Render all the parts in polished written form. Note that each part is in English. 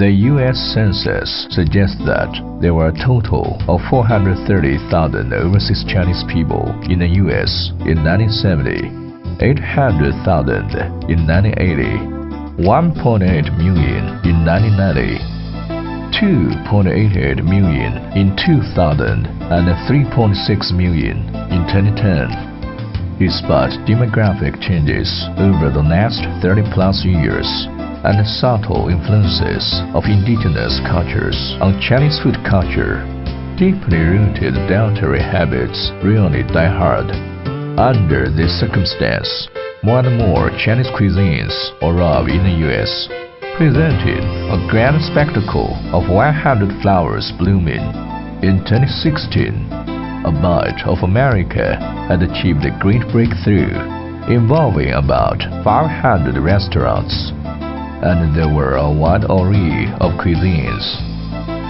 The U.S. Census suggests that there were a total of 430,000 overseas Chinese people in the U.S. in 1970, 800,000 in 1980, 1.8 million in 1990, 2.88 million in 2000, and 3.6 million in 2010. Despite demographic changes over the next 30-plus years, and subtle influences of indigenous cultures on Chinese food culture, deeply rooted dietary habits rarely die hard. Under this circumstance, more and more Chinese cuisines arrive in the U.S., presenting a grand spectacle of 100 flowers blooming. In 2016, A Bite of America had achieved a great breakthrough, involving about 500 restaurants. And there were a wide array of cuisines,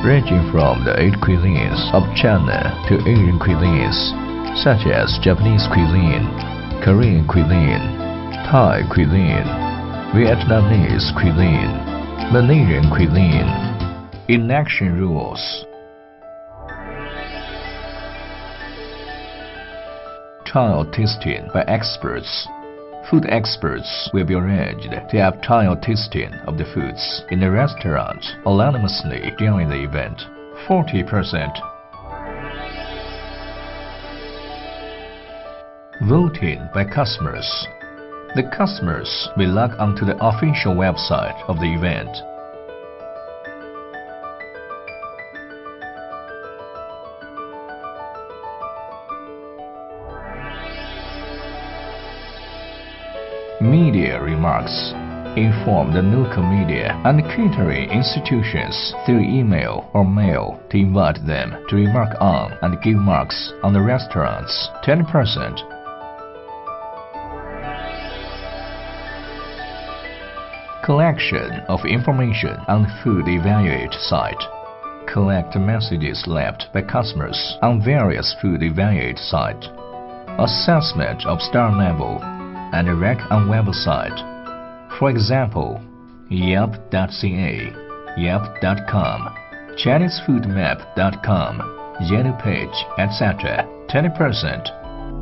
ranging from the 8 cuisines of China to Asian cuisines, such as Japanese cuisine, Korean cuisine, Thai cuisine, Vietnamese cuisine, Malaysian cuisine. Election rules. Trial tasting by experts. Food experts will be arranged to have trial tasting of the foods in the restaurant anonymously during the event. 40%. Voting by customers. The customers will log onto the official website of the event. Media remarks. Inform the local media and catering institutions through email or mail to invite them to remark on and give marks on the restaurants. 10%. Collection of information on the food evaluate site. Collect messages left by customers on various food evaluate sites. Assessment of star level and rank on website. For example, Yelp.ca, Yelp.com, ChineseFoodMap.com, Yellow Page, etc. 20%.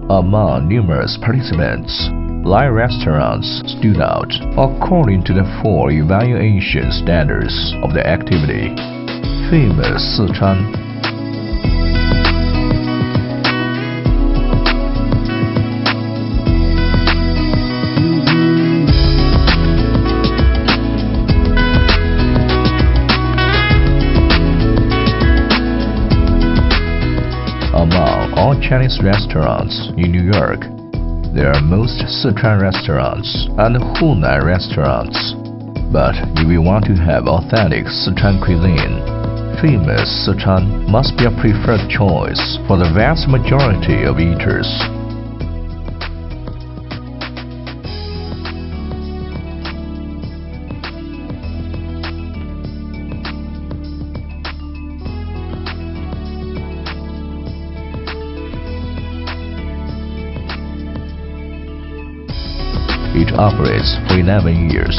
Among numerous participants, live restaurants stood out according to the 4 evaluation standards of the activity. Famous Sichuan. Among all Chinese restaurants in New York, there are most Sichuan restaurants and Hunan restaurants. But if you want to have authentic Sichuan cuisine, famous Sichuan must be a preferred choice for the vast majority of eaters. It operates for 11 years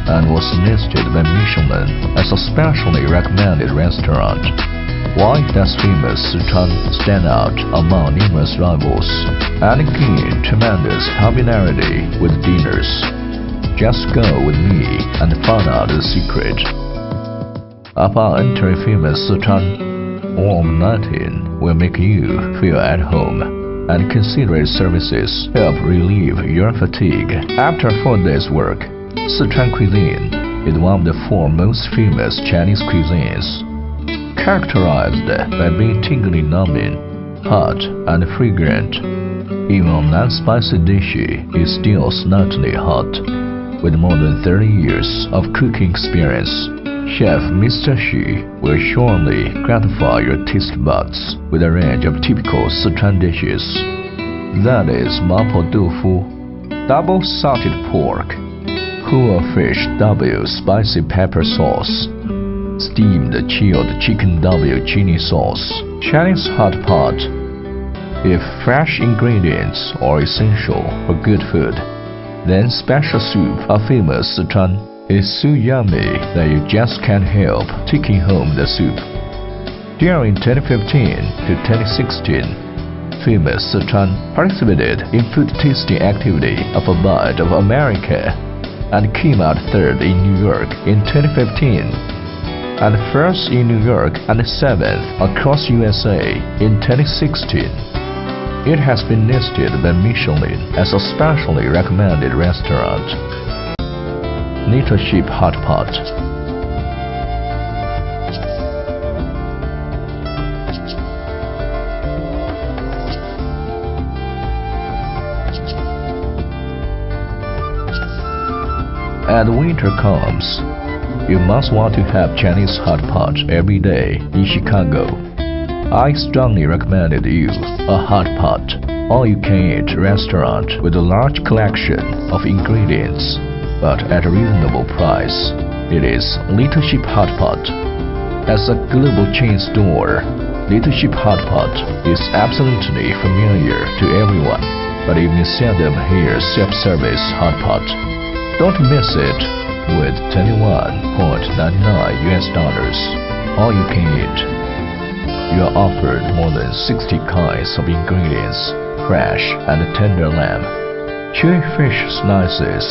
and was listed by Michelin as a specially recommended restaurant. Why does famous Sichuan stand out among numerous rivals and gain tremendous popularity with dinners? Just go with me and find out the secret. Upon entering famous Sichuan, warm lighting will make you feel at home, and considerate services help relieve your fatigue. After 4 days' work, Sichuan cuisine is one of the 4 most famous Chinese cuisines, characterized by being tingly numbing, hot, and fragrant. Even a non-spicy dish is still slightly hot. With more than 30 years of cooking experience, Chef Mr. Xu will surely gratify your taste buds with a range of typical Sichuan dishes. That is mapo tofu, double salted pork, Hua fish W spicy pepper sauce, steamed chilled chicken W chili sauce, Chinese hot pot. If fresh ingredients are essential for good food, then special soup are famous Sichuan is so yummy that you just can't help taking home the soup. During 2015 to 2016, famous Sichuan participated in food tasting activity of A Bite of America and came out third in New York in 2015, and first in New York and seventh across USA in 2016. It has been listed by Michelin as a specially recommended restaurant. Leadership Hot Pot. As winter comes, you must want to have Chinese hot pot every day in Chicago. I strongly recommended you a hot pot, all-you-can-eat restaurant with a large collection of ingredients, but at a reasonable price. It is Leadership Hot Pot. As a global chain store, Leadership Hot Pot is absolutely familiar to everyone, but you may seldom hear self-service hot pot. Don't miss it. With $21.99 all you can eat. You are offered more than 60 kinds of ingredients, fresh and tender lamb, chewy fish slices,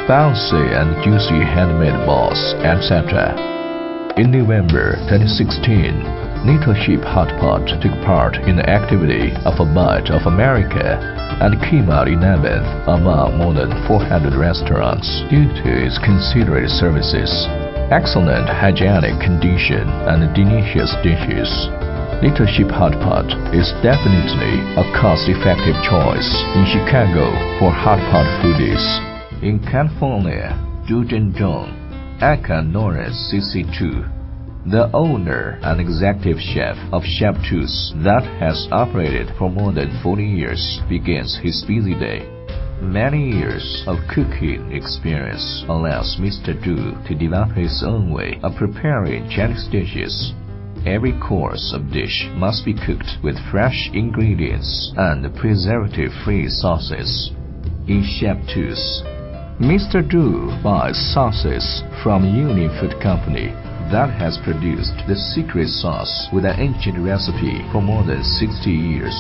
bouncy and juicy handmade balls, etc. In November 2016, Leadership Hot Pot took part in the activity of A Bite of America and came out 11th among more than 400 restaurants due to its considerate services, excellent hygienic condition, and delicious dishes. Leadership Hot Pot is definitely a cost-effective choice in Chicago for hot pot foodies. In California, Zhu Zhenzhong, Aka Norris CC2, the owner and executive chef of Chef Tooth that has operated for more than 40 years, begins his busy day. Many years of cooking experience allows Mr. Zhu to develop his own way of preparing Chinese dishes. Every course of dish must be cooked with fresh ingredients and preservative-free sauces. In Chef Tooth, Mr. Zhu buys sauces from Union Food Company that has produced the secret sauce with an ancient recipe for more than 60 years,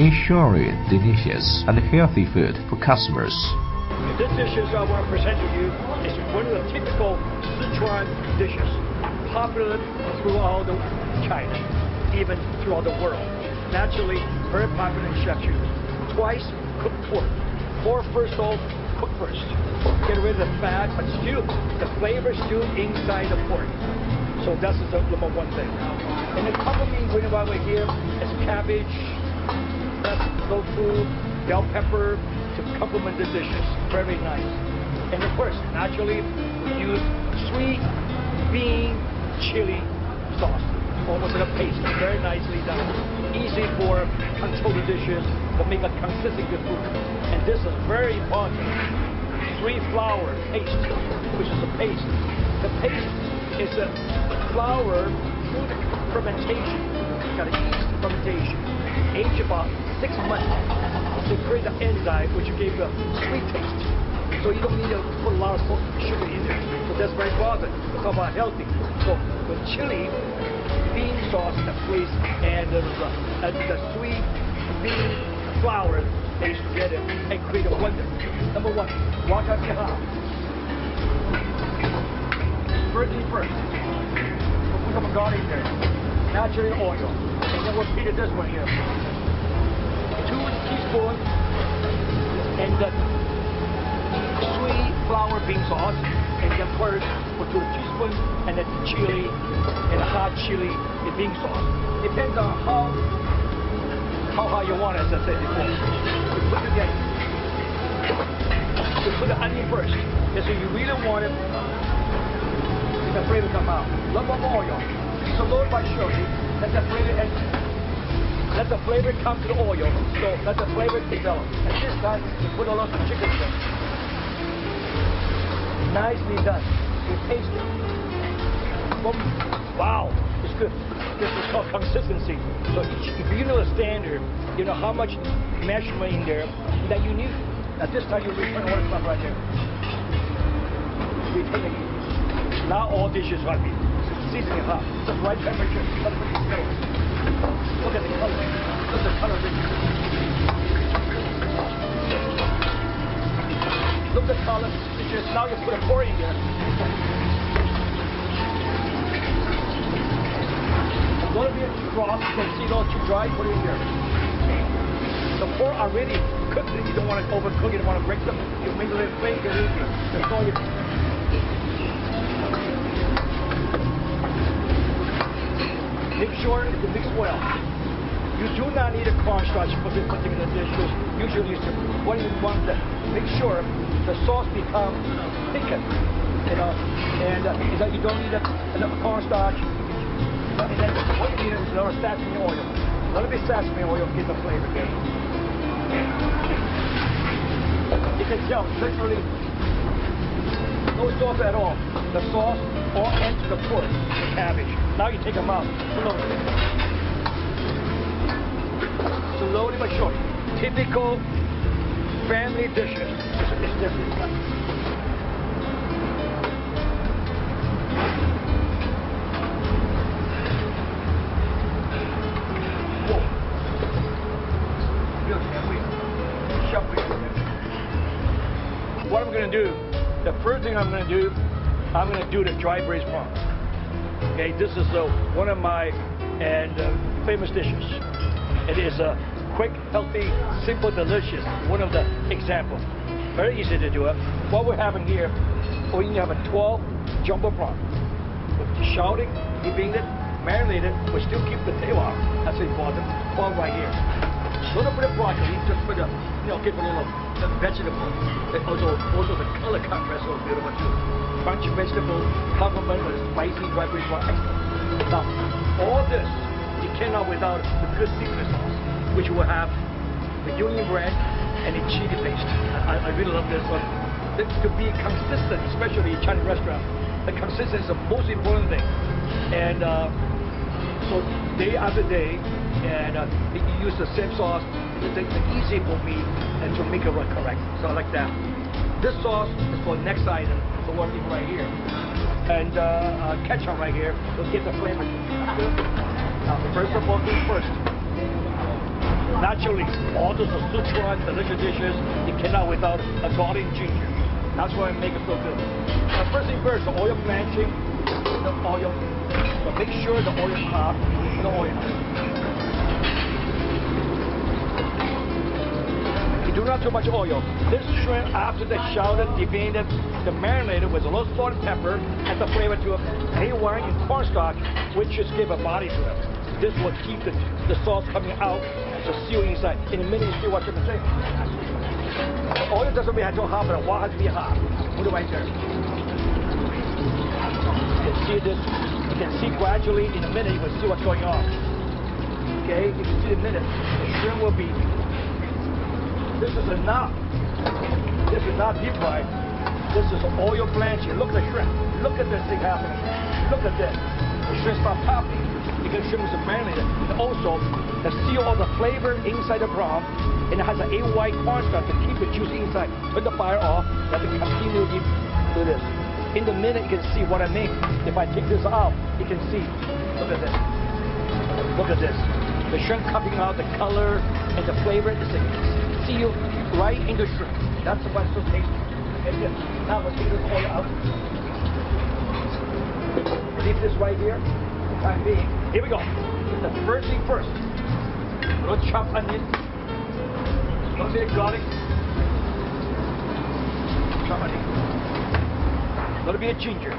ensuring delicious and healthy food for customers. This dishes I want to present to you is one of the typical Sichuan dishes, popular throughout China, even throughout the world. Naturally, very popular in Chef Tooth. Twice cooked pork. Pork first off, cook first. Get rid of the fat, but still, the flavor still inside the pork. So that's the number one thing. And the company whenever we're here is cabbage, tofu, bell pepper to complement the dishes. Very nice. And of course, naturally, we use sweet bean chili sauce, almost like a paste. Very nicely done. Easy for control the dishes, but make a consistent good food. And this is very important. 3 flour paste, which is a paste. The paste is a flour through the fermentation. It's got a yeast fermentation. Aged about 6 months to create the enzyme which gives a sweet taste. So you don't need to put a lot of sugar in there. So that's very important. We're talking about healthy. So with chili, bean sauce, the place, and the sweet bean flour paste together and create a wonder. Number one, waka piha. First thing first, we'll put some garlic there. Naturally oil. And then we'll repeat it this one here. 2 teaspoons and the sweet flour bean sauce. And then first we'll do 2 teaspoons and then chili and hot chili and bean sauce. Depends on how hot you want it, as I said before. We put it together. You put the onion first. Yes, so you really want it, let the flavor come out. Love of oil. So load by sugar. Let the flavor enter. Let the flavor come to the oil. So let the flavor develop. And this time, you put a lot of chicken in. Nicely done. You taste it. Boom. Wow, it's good. This is called consistency. So if you know the standard, you know how much measurement in there that you need. At this time, you return all the stuff right there. retain the heat. Now all dishes are be seasoning hot. Just right temperature. Look at the color. Look at the color of it. Look at the color. It's just now you put a pork in there. It's going to be a cross. You can see it all too dry. Put it in there. The pork already cooked. You don't want to overcook it. You don't want to break them. You make a little flake. Get it in there. That's all you. Make sure it mix well. You do not need a cornstarch for this particular dish. Usually, what you want to make sure the sauce becomes thickened, you know, and that you don't need a cornstarch. And then what you need is a little sesame oil. A little bit sesame oil gives the flavor. Okay? You can tell literally no sauce at all. The sauce all enters the pork, the cabbage. Now you take them out slowly but surely. Typical family dishes. It's different. Whoa. What I'm going to do, the first thing I'm going to do, I'm going to do the dry braised prawn. Okay, this is one of my famous dishes. It is a quick, healthy, simple, delicious. One of the examples. Very easy to do it. What we're having here, we have a 12 jumbo prawn. With shouting, keeping it, marinated. We still keep the tail out. That's important. 12 right here. A little bit of broccoli, just for the, give a little vegetable. And also the color contrast is beautiful too. Crunchy vegetable, complement with spicy dry braised prawn. Excellent. Now, all this you cannot without the good seasoning sauce, which will have the onion bread and the chili paste. I really love this one. To be consistent, especially in Chinese restaurant, the consistency is the most important thing. And so day after day, and you use the same sauce. It's easy for me and to make it correct. So I like that. This sauce is for the next item, the one right here. And ketchup right here will give the flavor. Now, first of all, first. Naturally, all those Sichuan delicious dishes, you cannot without a garlic and ginger. That's why I make it so good. First thing first, the oil blanching, the oil. So make sure the oil is hot, the oil. You do not too much oil. This shrimp, after they shouted, deveined, the marinated with a little salt and pepper, and the flavor to it. They wine and cornstarch, which just give a body to it. This will keep the sauce coming out to seal inside. In a minute, you see what I'm saying. The oil doesn't have to be hot, but the water has to be hot. Put it right there. You can see this. You can see gradually in a minute. You can see what's going on. Okay, you can see in a minute. The shrimp will be. This is not. This is not deep fried. This is oil blanching. Look at the shrimp. Look at this thing happening. Look at this. The shrimp start popping. Because shrimp is marinated. And also, to seal all the flavor inside the prawn, and it has an egg white cornstarch to keep the juice inside. Turn the fire off. You have to continue to do this. In the minute, you can see what I mean. If I take this out, you can see. Look at this. Look at this. The shrimp coming out, the color and the flavor is sealed right in the shrimp. That's why it's so tasty. And then, now let's take this oil out. Leave this right here. Time being. Here we go. The first thing first. A little chopped onion. A little bit of garlic. Chopped onion. A little bit of ginger.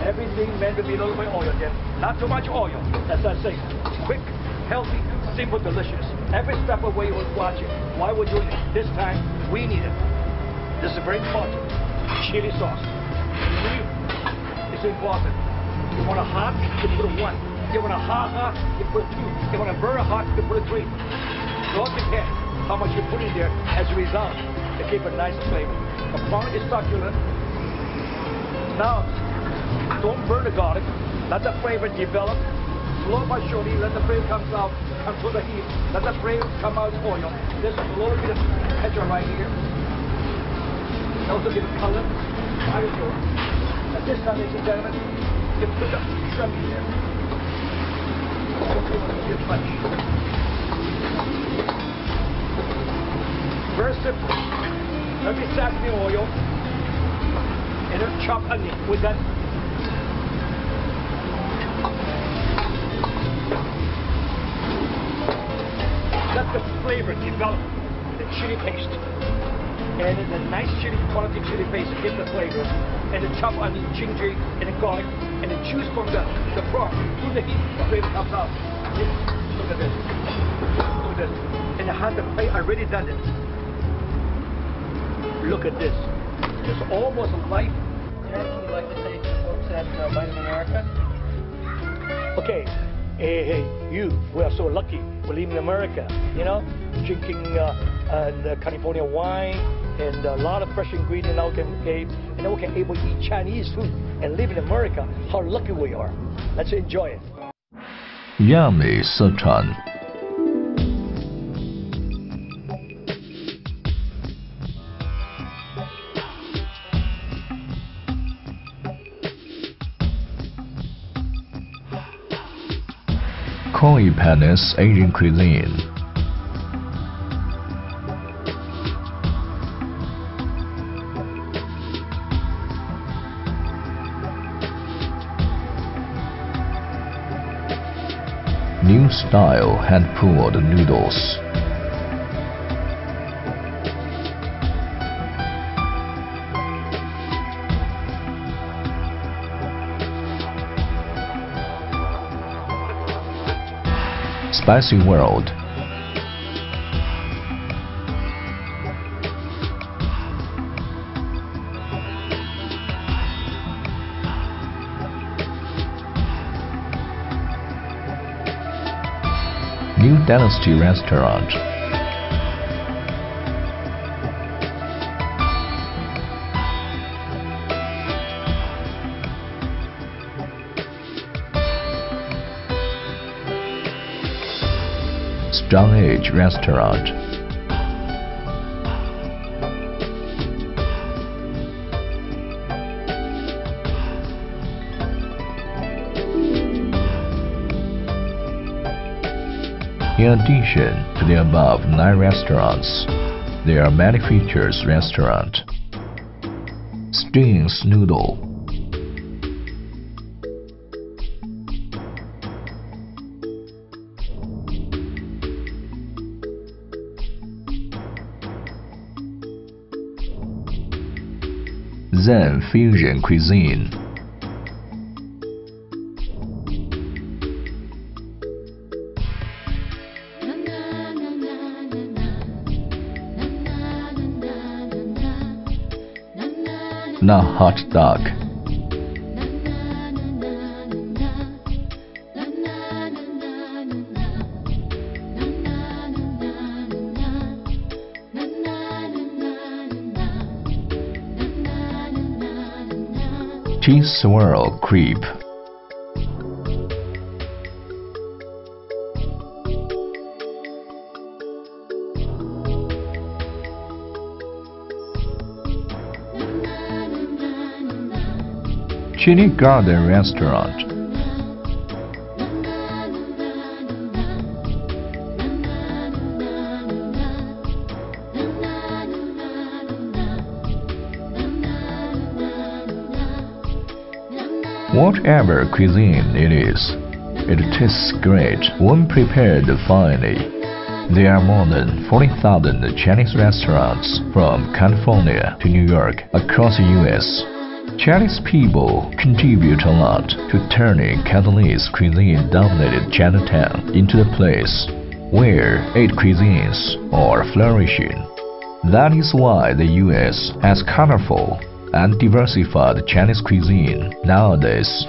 Everything meant to be a little bit oil again. Not too much oil. As I say, quick, healthy, simple, delicious. Every step of the way you will watch it. Why we're doing it? This time, we need it. This is very important. Chili sauce. It's important. You want a hot, you put a 1. You want a hot, you put a 2. You want a very hot, you put a 3. It all depends how much you put in there as a result to keep a nice flavor. The prawn is succulent. Now, don't burn the garlic. Let the flavor develop. Slow but surely, let the flavor come out, control the heat. Let the flavor come out oil. There's a little bit of ketchup right here. Also give it color. Fire door. At this time, ladies and gentlemen, you put the shrimp in there. Your punch. Very simple. Let me sesame oil and a chopped onion. We're done. Let the flavor develop the chili paste. And the nice chili, quality chili paste to give the flavor. And the chopped onion, ginger, and the garlic, and the juice from the broth. Through the heat, the flavor comes out. Look at this. Look at this. And I had the plate, I already done it. Look at this. It's almost like, Jack, you'd like to say to the folks at Vitamin America? Okay. Hey, you, we are so lucky. We live in America, you know, drinking the California wine and a lot of fresh ingredients now can get, and then we can able to eat Chinese food and live in America. How lucky we are. Let's enjoy it. Yummy Sichuan. Koi Palace Asian cuisine. New style hand-pulled noodles. Spicy world. New Dynasty restaurant. Stone Age restaurant. In addition to the above 9 restaurants, there are many features restaurant. Stings noodle. Zen fusion cuisine. Now hot dog. Cheese swirl crepe. Chili Garden restaurant. Whatever cuisine it is, it tastes great when prepared finely. There are more than 40,000 Chinese restaurants from California to New York across the U.S. Chinese people contribute a lot to turning Cantonese cuisine-dominated Chinatown into the place where 8 cuisines are flourishing. That is why the U.S. has colorful and diversified Chinese cuisine nowadays.